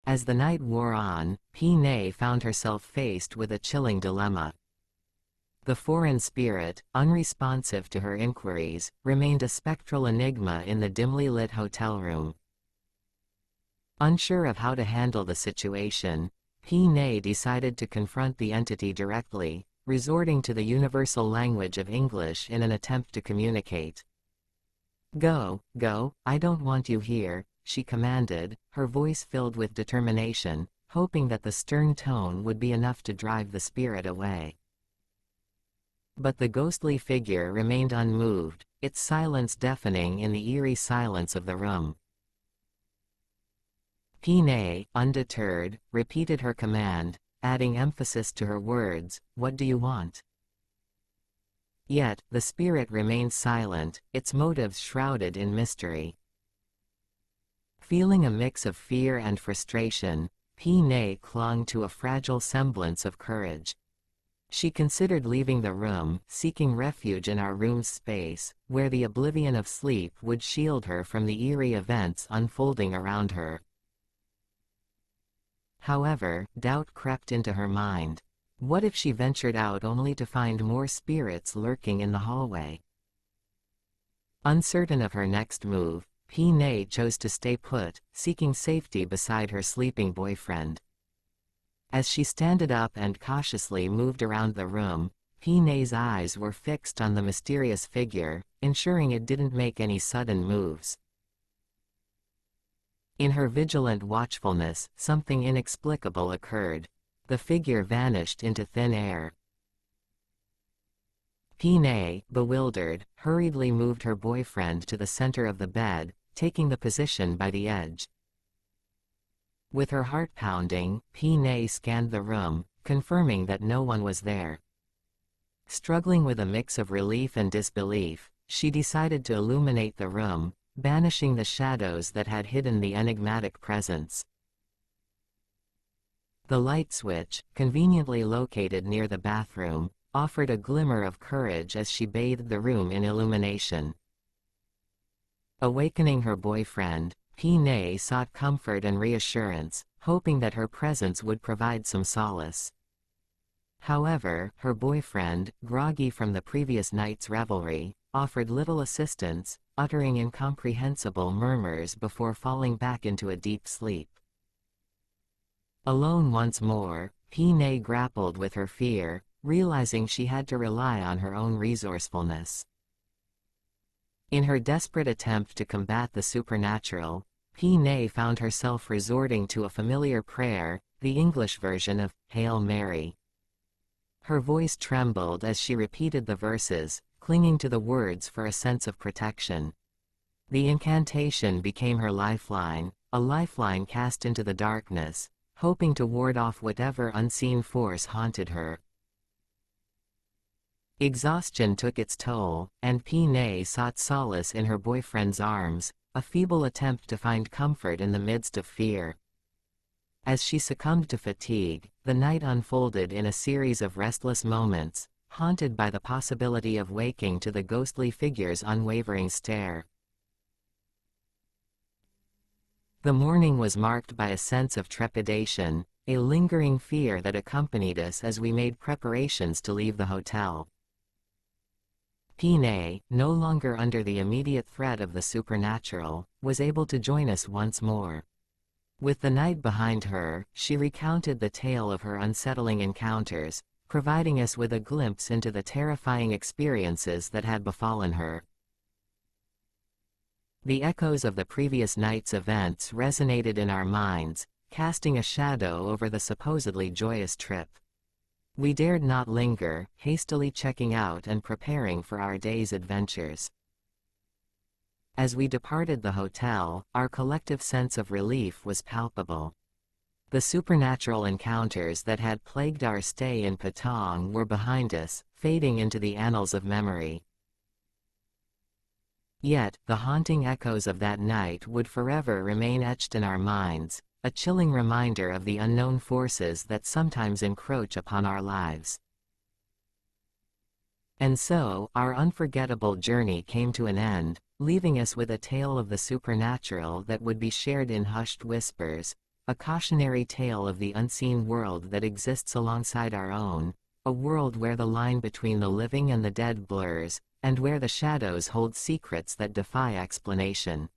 As the night wore on, Pee Nee found herself faced with a chilling dilemma. The foreign spirit, unresponsive to her inquiries, remained a spectral enigma in the dimly lit hotel room. Unsure of how to handle the situation, Pee Nee decided to confront the entity directly, resorting to the universal language of English in an attempt to communicate. "Go, go, I don't want you here," she commanded, her voice filled with determination, hoping that the stern tone would be enough to drive the spirit away. But the ghostly figure remained unmoved, its silence deafening in the eerie silence of the room. Pee Nee, undeterred, repeated her command, adding emphasis to her words, "What do you want?" Yet, the spirit remained silent, its motives shrouded in mystery. Feeling a mix of fear and frustration, Pee Nee clung to a fragile semblance of courage. She considered leaving the room, seeking refuge in our room's space, where the oblivion of sleep would shield her from the eerie events unfolding around her. However, doubt crept into her mind. What if she ventured out only to find more spirits lurking in the hallway? Uncertain of her next move, Pee Nee chose to stay put, seeking safety beside her sleeping boyfriend. As she stood up and cautiously moved around the room, Pee Nee's eyes were fixed on the mysterious figure, ensuring it didn't make any sudden moves. In her vigilant watchfulness, something inexplicable occurred. The figure vanished into thin air. Pee Nee, bewildered, hurriedly moved her boyfriend to the center of the bed, taking the position by the edge. With her heart pounding, Pee Nee scanned the room, confirming that no one was there. Struggling with a mix of relief and disbelief, she decided to illuminate the room, banishing the shadows that had hidden the enigmatic presence. The light switch, conveniently located near the bathroom, offered a glimmer of courage as she bathed the room in illumination. Awakening her boyfriend, Pee Nee sought comfort and reassurance, hoping that her presence would provide some solace. However, her boyfriend, groggy from the previous night's revelry, offered little assistance, uttering incomprehensible murmurs before falling back into a deep sleep. Alone once more, Pee Nee grappled with her fear, realizing she had to rely on her own resourcefulness. In her desperate attempt to combat the supernatural, Pee Nee found herself resorting to a familiar prayer, the English version of Hail Mary. Her voice trembled as she repeated the verses, clinging to the words for a sense of protection. The incantation became her lifeline, a lifeline cast into the darkness, hoping to ward off whatever unseen force haunted her. Exhaustion took its toll, and Pee Nee sought solace in her boyfriend's arms, a feeble attempt to find comfort in the midst of fear. As she succumbed to fatigue, the night unfolded in a series of restless moments, haunted by the possibility of waking to the ghostly figure's unwavering stare. The morning was marked by a sense of trepidation, a lingering fear that accompanied us as we made preparations to leave the hotel. Pee Nee, no longer under the immediate threat of the supernatural, was able to join us once more. With the night behind her, she recounted the tale of her unsettling encounters, providing us with a glimpse into the terrifying experiences that had befallen her. The echoes of the previous night's events resonated in our minds, casting a shadow over the supposedly joyous trip. We dared not linger, hastily checking out and preparing for our day's adventures. As we departed the hotel, our collective sense of relief was palpable. The supernatural encounters that had plagued our stay in Patong were behind us, fading into the annals of memory. Yet, the haunting echoes of that night would forever remain etched in our minds, a chilling reminder of the unknown forces that sometimes encroach upon our lives. And so, our unforgettable journey came to an end, leaving us with a tale of the supernatural that would be shared in hushed whispers, a cautionary tale of the unseen world that exists alongside our own, a world where the line between the living and the dead blurs, and where the shadows hold secrets that defy explanation.